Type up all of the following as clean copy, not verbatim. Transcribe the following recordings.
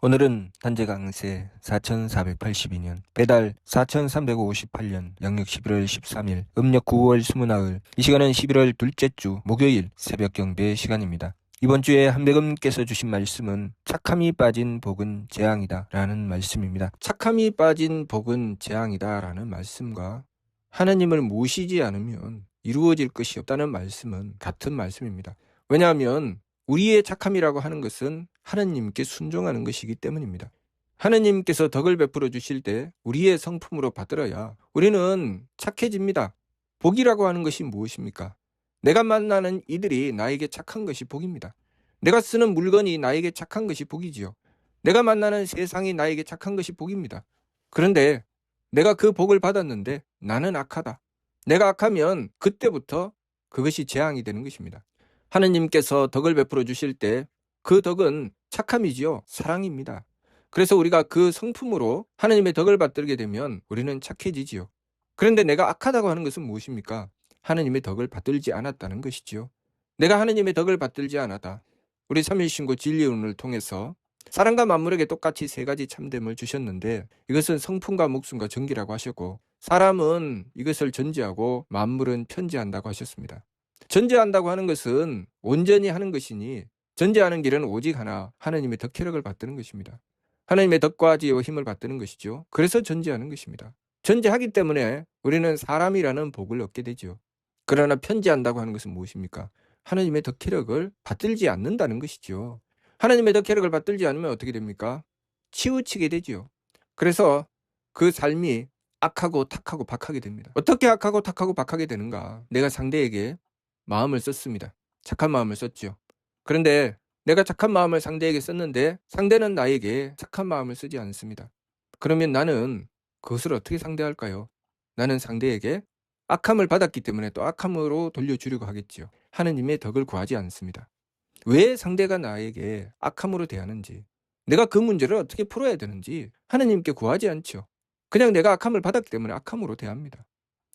오늘은 단재 강세 4482년 배달 4358년 양력 11월 13일 음력 9월 20나흘 이 시간은 11월 둘째 주 목요일 새벽 경배 시간입니다. 이번 주에 한백음께서 주신 말씀은 착함이 빠진 복은 재앙이다 라는 말씀입니다. 착함이 빠진 복은 재앙이다 라는 말씀과 하나님을 모시지 않으면 이루어질 것이 없다는 말씀은 같은 말씀입니다. 왜냐하면 우리의 착함이라고 하는 것은 하나님께 순종하는 것이기 때문입니다. 하나님께서 덕을 베풀어 주실 때 우리의 성품으로 받들어야 우리는 착해집니다. 복이라고 하는 것이 무엇입니까? 내가 만나는 이들이 나에게 착한 것이 복입니다. 내가 쓰는 물건이 나에게 착한 것이 복이지요. 내가 만나는 세상이 나에게 착한 것이 복입니다. 그런데 내가 그 복을 받았는데 나는 악하다. 내가 악하면 그때부터 그것이 재앙이 되는 것입니다. 하느님께서 덕을 베풀어 주실 때 그 덕은 착함이지요. 사랑입니다. 그래서 우리가 그 성품으로 하느님의 덕을 받들게 되면 우리는 착해지지요. 그런데 내가 악하다고 하는 것은 무엇입니까? 하느님의 덕을 받들지 않았다는 것이지요. 내가 하느님의 덕을 받들지 않았다. 우리 삼일신고 진리운을 통해서 사람과 만물에게 똑같이 세 가지 참됨을 주셨는데 이것은 성품과 목숨과 정기라고 하셨고 사람은 이것을 전제하고 만물은 편지한다고 하셨습니다. 전제한다고 하는 것은 온전히 하는 것이니 전제하는 길은 오직 하나 하나님의 덕혜력을 받드는 것입니다. 하나님의 덕과 지혜와 힘을 받드는 것이죠. 그래서 전제하는 것입니다. 전제하기 때문에 우리는 사람이라는 복을 얻게 되죠. 그러나 편지한다고 하는 것은 무엇입니까? 하나님의 덕혜력을 받들지 않는다는 것이죠. 하나님의 덕혜력을 받들지 않으면 어떻게 됩니까? 치우치게 되죠. 그래서 그 삶이 악하고 탁하고 박하게 됩니다. 어떻게 악하고 탁하고 박하게 되는가? 내가 상대에게 마음을 썼습니다. 착한 마음을 썼죠. 그런데 내가 착한 마음을 상대에게 썼는데 상대는 나에게 착한 마음을 쓰지 않습니다. 그러면 나는 그것을 어떻게 상대할까요? 나는 상대에게 악함을 받았기 때문에 또 악함으로 돌려주려고 하겠지요. 하느님의 덕을 구하지 않습니다. 왜 상대가 나에게 악함으로 대하는지, 내가 그 문제를 어떻게 풀어야 되는지 하느님께 구하지 않죠. 그냥 내가 악함을 받았기 때문에 악함으로 대합니다.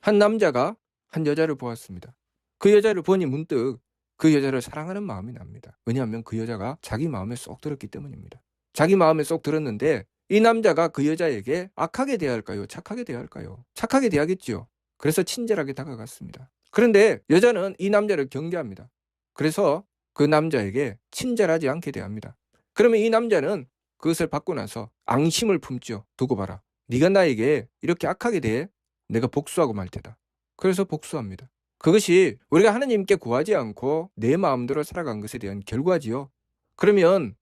한 남자가 한 여자를 보았습니다. 그 여자를 보니 문득 그 여자를 사랑하는 마음이 납니다. 왜냐하면 그 여자가 자기 마음에 쏙 들었기 때문입니다. 자기 마음에 쏙 들었는데 이 남자가 그 여자에게 악하게 대할까요? 착하게 대할까요? 착하게 대하겠지요. 그래서 친절하게 다가갔습니다. 그런데 여자는 이 남자를 경계합니다. 그래서 그 남자에게 친절하지 않게 대합니다. 그러면 이 남자는 그것을 받고 나서 앙심을 품죠. 두고 봐라. 네가 나에게 이렇게 악하게 대해 내가 복수하고 말 테다. 그래서 복수합니다. 그것이 우리가 하나님께 구하지 않고 내 마음대로 살아간 것에 대한 결과지요. 그러면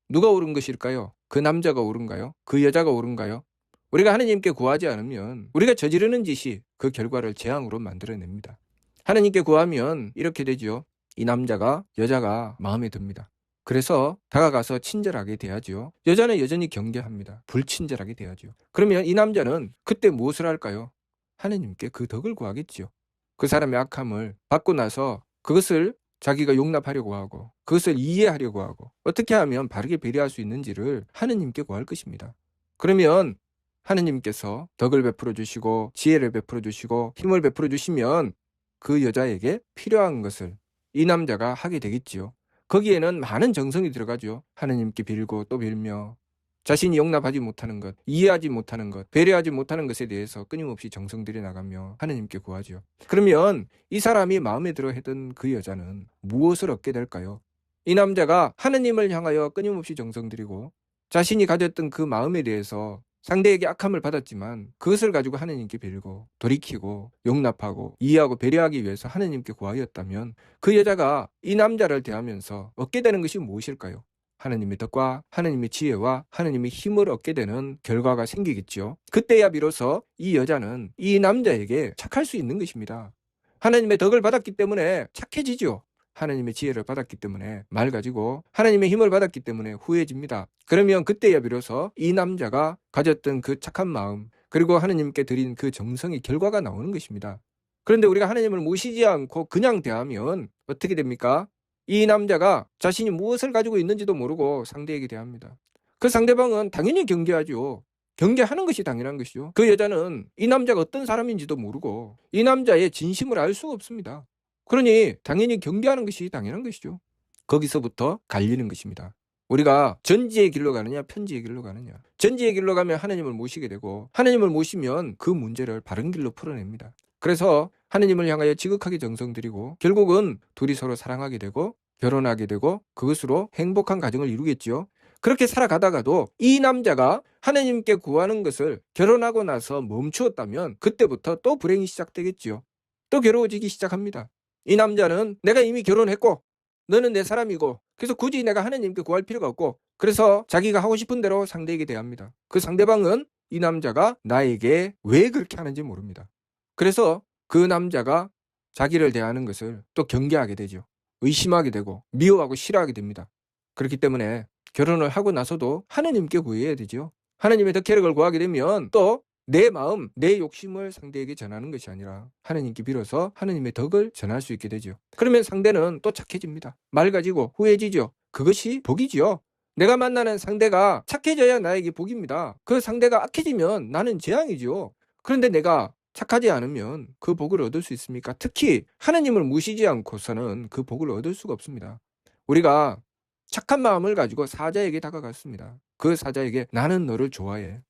누가 옳은 것일까요? 그 남자가 옳은가요? 그 여자가 옳은가요? 우리가 하나님께 구하지 않으면 우리가 저지르는 짓이 그 결과를 재앙으로 만들어냅니다. 하나님께 구하면 이렇게 되죠. 이 남자가 여자가 마음에 듭니다. 그래서 다가가서 친절하게 대하지요. 여자는 여전히 경계합니다. 불친절하게 대하지요. 그러면 이 남자는 그때 무엇을 할까요? 하나님께 그 덕을 구하겠지요. 그 사람의 악함을 받고 나서 그것을 자기가 용납하려고 하고 그것을 이해하려고 하고 어떻게 하면 바르게 배려할 수 있는지를 하느님께 구할 것입니다. 그러면 하느님께서 덕을 베풀어 주시고 지혜를 베풀어 주시고 힘을 베풀어 주시면 그 여자에게 필요한 것을 이 남자가 하게 되겠지요. 거기에는 많은 정성이 들어가죠. 하느님께 빌고 또 빌며 자신이 용납하지 못하는 것, 이해하지 못하는 것, 배려하지 못하는 것에 대해서 끊임없이 정성 들여 나가며 하느님께 구하죠. 그러면 이 사람이 마음에 들어 했던 그 여자는 무엇을 얻게 될까요? 이 남자가 하느님을 향하여 끊임없이 정성 들이고 자신이 가졌던 그 마음에 대해서 상대에게 악함을 받았지만 그것을 가지고 하느님께 빌고 돌이키고 용납하고 이해하고 배려하기 위해서 하느님께 구하였다면 그 여자가 이 남자를 대하면서 얻게 되는 것이 무엇일까요? 하느님의 덕과 하느님의 지혜와 하느님의 힘을 얻게 되는 결과가 생기겠죠. 그때야 비로소 이 여자는 이 남자에게 착할 수 있는 것입니다. 하느님의 덕을 받았기 때문에 착해지죠. 하나님의 지혜를 받았기 때문에 맑아지고 하나님의 힘을 받았기 때문에 후해집니다. 그러면 그때야 비로소 이 남자가 가졌던 그 착한 마음 그리고 하나님께 드린 그 정성의 결과가 나오는 것입니다. 그런데 우리가 하나님을 모시지 않고 그냥 대하면 어떻게 됩니까? 이 남자가 자신이 무엇을 가지고 있는지도 모르고 상대에게 대합니다. 그 상대방은 당연히 경계하죠. 경계하는 것이 당연한 것이죠. 그 여자는 이 남자가 어떤 사람인지도 모르고 이 남자의 진심을 알 수가 없습니다. 그러니 당연히 경계하는 것이 당연한 것이죠. 거기서부터 갈리는 것입니다. 우리가 전지의 길로 가느냐 편지의 길로 가느냐. 전지의 길로 가면 하나님을 모시게 되고 하나님을 모시면 그 문제를 바른 길로 풀어냅니다. 그래서 하나님을 향하여 지극하게 정성 들이고 결국은 둘이 서로 사랑하게 되고 결혼하게 되고 그것으로 행복한 가정을 이루겠지요. 그렇게 살아가다가도 이 남자가 하나님께 구하는 것을 결혼하고 나서 멈추었다면 그때부터 또 불행이 시작되겠지요. 또 괴로워지기 시작합니다. 이 남자는 내가 이미 결혼했고 너는 내 사람이고 그래서 굳이 내가 하나님께 구할 필요가 없고 그래서 자기가 하고 싶은 대로 상대에게 대합니다. 그 상대방은 이 남자가 나에게 왜 그렇게 하는지 모릅니다. 그래서 그 남자가 자기를 대하는 것을 또 경계하게 되죠. 의심하게 되고 미워하고 싫어하게 됩니다. 그렇기 때문에 결혼을 하고 나서도 하나님께 구해야 되죠. 하나님의 덕혜력을 구하게 되면 또 내 마음, 내 욕심을 상대에게 전하는 것이 아니라 하나님께 빌어서 하나님의 덕을 전할 수 있게 되죠. 그러면 상대는 또 착해집니다. 맑아지고 후해지죠. 그것이 복이지요. 내가 만나는 상대가 착해져야 나에게 복입니다. 그 상대가 악해지면 나는 재앙이죠. 그런데 내가 착하지 않으면 그 복을 얻을 수 있습니까? 특히 하나님을 무시지 않고서는 그 복을 얻을 수가 없습니다. 우리가 착한 마음을 가지고 사자에게 다가갔습니다. 그 사자에게 나는 너를 좋아해.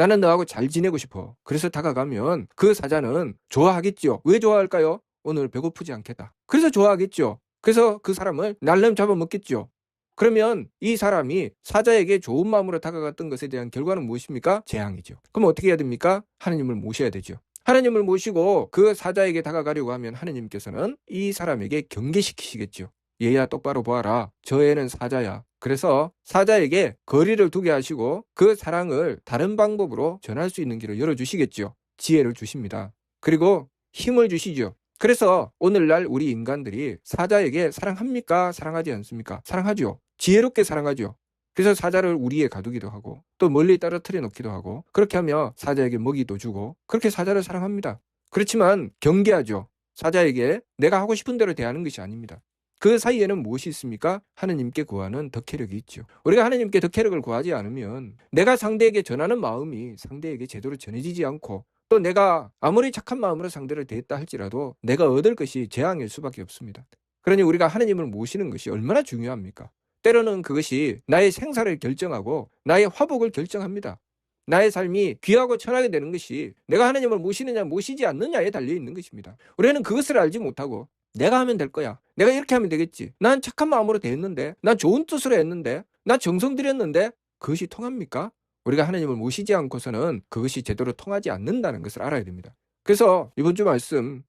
나는 너하고 잘 지내고 싶어. 그래서 다가가면 그 사자는 좋아하겠죠. 왜 좋아할까요? 오늘 배고프지 않겠다. 그래서 좋아하겠죠. 그래서 그 사람을 날름 잡아먹겠죠. 그러면 이 사람이 사자에게 좋은 마음으로 다가갔던 것에 대한 결과는 무엇입니까? 재앙이죠. 그럼 어떻게 해야 됩니까? 하나님을 모셔야 되죠. 하나님을 모시고 그 사자에게 다가가려고 하면 하나님께서는 이 사람에게 경계시키시겠죠. 얘야 똑바로 보아라. 저 애는 사자야. 그래서 사자에게 거리를 두게 하시고 그 사랑을 다른 방법으로 전할 수 있는 길을 열어주시겠죠. 지혜를 주십니다. 그리고 힘을 주시죠. 그래서 오늘날 우리 인간들이 사자에게 사랑합니까? 사랑하지 않습니까? 사랑하죠. 지혜롭게 사랑하죠. 그래서 사자를 우리에 가두기도 하고 또 멀리 떨어뜨려 놓기도 하고 그렇게 하며 사자에게 먹이도 주고 그렇게 사자를 사랑합니다. 그렇지만 경계하죠. 사자에게 내가 하고 싶은 대로 대하는 것이 아닙니다. 그 사이에는 무엇이 있습니까? 하나님께 구하는 덕혜력이 있죠. 우리가 하나님께 덕혜력을 구하지 않으면 내가 상대에게 전하는 마음이 상대에게 제대로 전해지지 않고 또 내가 아무리 착한 마음으로 상대를 대했다 할지라도 내가 얻을 것이 재앙일 수밖에 없습니다. 그러니 우리가 하나님을 모시는 것이 얼마나 중요합니까? 때로는 그것이 나의 생사를 결정하고 나의 화복을 결정합니다. 나의 삶이 귀하고 천하게 되는 것이 내가 하나님을 모시느냐 모시지 않느냐에 달려있는 것입니다. 우리는 그것을 알지 못하고 내가 하면 될 거야. 내가 이렇게 하면 되겠지. 난 착한 마음으로 대했는데, 난 좋은 뜻으로 했는데, 난 정성 들였는데 그것이 통합니까? 우리가 하나님을 모시지 않고서는 그것이 제대로 통하지 않는다는 것을 알아야 됩니다. 그래서 이번 주 말씀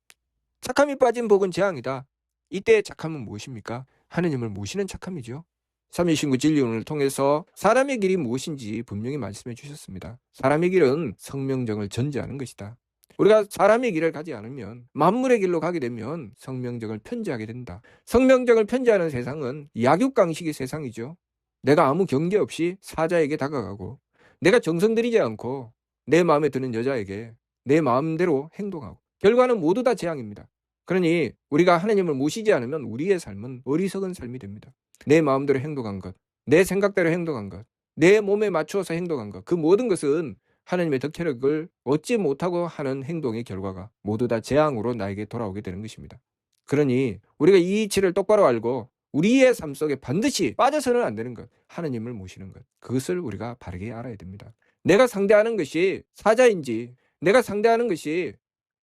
착함이 빠진 복은 재앙이다. 이때의 착함은 무엇입니까? 하나님을 모시는 착함이죠. 삼위신구 진리론을 통해서 사람의 길이 무엇인지 분명히 말씀해 주셨습니다. 사람의 길은 성명정을 전제하는 것이다. 우리가 사람의 길을 가지 않으면 만물의 길로 가게 되면 성명정을 편지하게 된다. 성명정을 편지하는 세상은 약육강식의 세상이죠. 내가 아무 경계 없이 사자에게 다가가고 내가 정성 들이지 않고 내 마음에 드는 여자에게 내 마음대로 행동하고 결과는 모두 다 재앙입니다. 그러니 우리가 하나님을 모시지 않으면 우리의 삶은 어리석은 삶이 됩니다. 내 마음대로 행동한 것, 내 생각대로 행동한 것, 내 몸에 맞추어서 행동한 것, 그 모든 것은 하나님의 덕혜력을 얻지 못하고 하는 행동의 결과가 모두 다 재앙으로 나에게 돌아오게 되는 것입니다. 그러니 우리가 이 이치를 똑바로 알고 우리의 삶 속에 반드시 빠져서는 안 되는 것, 하나님을 모시는 것, 그것을 우리가 바르게 알아야 됩니다. 내가 상대하는 것이 사자인지, 내가 상대하는 것이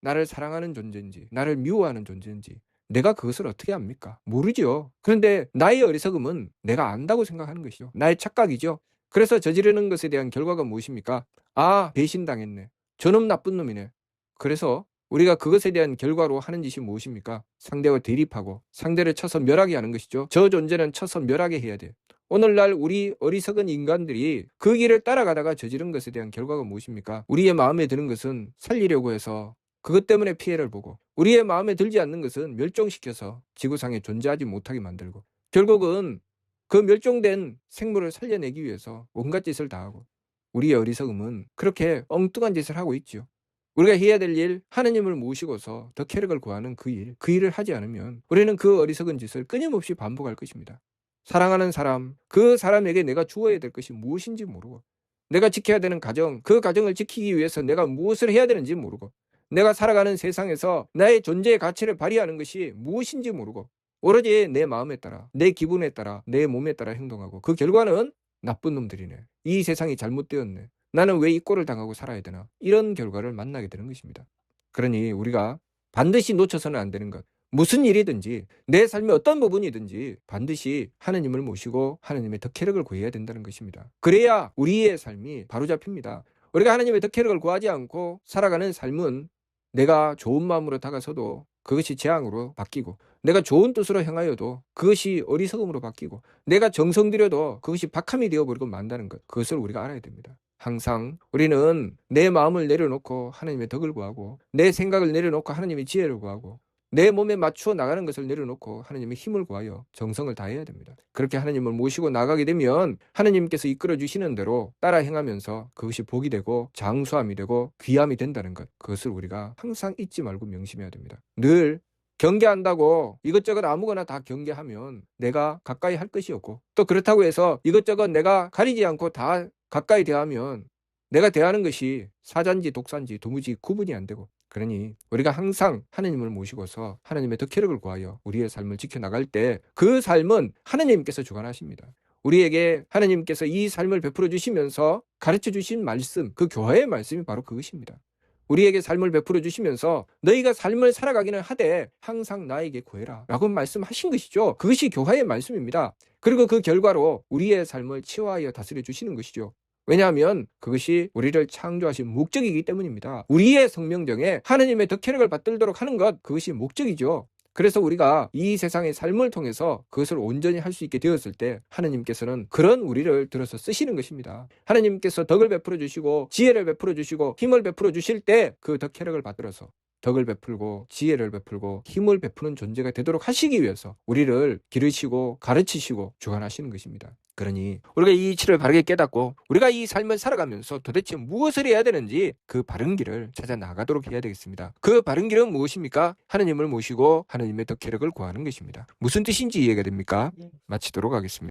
나를 사랑하는 존재인지, 나를 미워하는 존재인지 내가 그것을 어떻게 압니까? 모르죠. 그런데 나의 어리석음은 내가 안다고 생각하는 것이죠. 나의 착각이죠. 그래서 저지르는 것에 대한 결과가 무엇입니까? 아, 배신당했네. 저놈 나쁜 놈이네. 그래서 우리가 그것에 대한 결과로 하는 짓이 무엇입니까? 상대와 대립하고 상대를 쳐서 멸하게 하는 것이죠. 저 존재는 쳐서 멸하게 해야 돼. 오늘날 우리 어리석은 인간들이 그 길을 따라가다가 저지른 것에 대한 결과가 무엇입니까? 우리의 마음에 드는 것은 살리려고 해서 그것 때문에 피해를 보고 우리의 마음에 들지 않는 것은 멸종시켜서 지구상에 존재하지 못하게 만들고 결국은 그 멸종된 생물을 살려내기 위해서 온갖 짓을 다 하고 우리의 어리석음은 그렇게 엉뚱한 짓을 하고 있죠. 우리가 해야 될 일, 하나님을 모시고서 덕혜력을 구하는 그 일을 하지 않으면 우리는 그 어리석은 짓을 끊임없이 반복할 것입니다. 사랑하는 사람, 그 사람에게 내가 주어야 될 것이 무엇인지 모르고 내가 지켜야 되는 가정, 그 가정을 지키기 위해서 내가 무엇을 해야 되는지 모르고 내가 살아가는 세상에서 나의 존재의 가치를 발휘하는 것이 무엇인지 모르고 오로지 내 마음에 따라, 내 기분에 따라, 내 몸에 따라 행동하고 그 결과는 나쁜 놈들이네. 이 세상이 잘못되었네. 나는 왜 이 꼴을 당하고 살아야 되나? 이런 결과를 만나게 되는 것입니다. 그러니 우리가 반드시 놓쳐서는 안 되는 것. 무슨 일이든지 내 삶의 어떤 부분이든지 반드시 하느님을 모시고 하느님의 덕혜력을 구해야 된다는 것입니다. 그래야 우리의 삶이 바로잡힙니다. 우리가 하느님의 덕혜력을 구하지 않고 살아가는 삶은 내가 좋은 마음으로 다가서도 그것이 재앙으로 바뀌고, 내가 좋은 뜻으로 행하여도 그것이 어리석음으로 바뀌고, 내가 정성 들여도 그것이 박함이 되어버리고 만다는 것, 그것을 우리가 알아야 됩니다. 항상 우리는 내 마음을 내려놓고 하나님의 덕을 구하고, 내 생각을 내려놓고 하나님의 지혜를 구하고, 내 몸에 맞추어 나가는 것을 내려놓고 하나님의 힘을 구하여 정성을 다해야 됩니다. 그렇게 하나님을 모시고 나가게 되면 하나님께서 이끌어 주시는 대로 따라 행하면서 그것이 복이 되고 장수함이 되고 귀함이 된다는 것, 그것을 우리가 항상 잊지 말고 명심해야 됩니다. 늘 경계한다고 이것저것 아무거나 다 경계하면 내가 가까이 할 것이 없고, 또 그렇다고 해서 이것저것 내가 가리지 않고 다 가까이 대하면 내가 대하는 것이 사자인지 독사인지 도무지 구분이 안 되고, 그러니 우리가 항상 하나님을 모시고서 하나님의 덕혜력을 구하여 우리의 삶을 지켜나갈 때 그 삶은 하나님께서 주관하십니다. 우리에게 하나님께서 이 삶을 베풀어 주시면서 가르쳐 주신 말씀, 그 교화의 말씀이 바로 그것입니다. 우리에게 삶을 베풀어 주시면서 너희가 삶을 살아가기는 하되 항상 나에게 구해라 라고 말씀하신 것이죠. 그것이 교화의 말씀입니다. 그리고 그 결과로 우리의 삶을 치유하여 다스려 주시는 것이죠. 왜냐하면 그것이 우리를 창조하신 목적이기 때문입니다. 우리의 성명정에 하나님의 덕혜력을 받들도록 하는 것, 그것이 목적이죠. 그래서 우리가 이 세상의 삶을 통해서 그것을 온전히 할 수 있게 되었을 때 하나님께서는 그런 우리를 들어서 쓰시는 것입니다. 하나님께서 덕을 베풀어 주시고 지혜를 베풀어 주시고 힘을 베풀어 주실 때 그 덕혜력을 받들어서 덕을 베풀고 지혜를 베풀고 힘을 베푸는 존재가 되도록 하시기 위해서 우리를 기르시고 가르치시고 주관하시는 것입니다. 그러니 우리가 이 이치를 바르게 깨닫고 우리가 이 삶을 살아가면서 도대체 무엇을 해야 되는지 그 바른 길을 찾아 나가도록 해야 되겠습니다. 그 바른 길은 무엇입니까? 하나님을 모시고 하나님의 덕혜력을 구하는 것입니다. 무슨 뜻인지 이해가 됩니까? 마치도록 하겠습니다.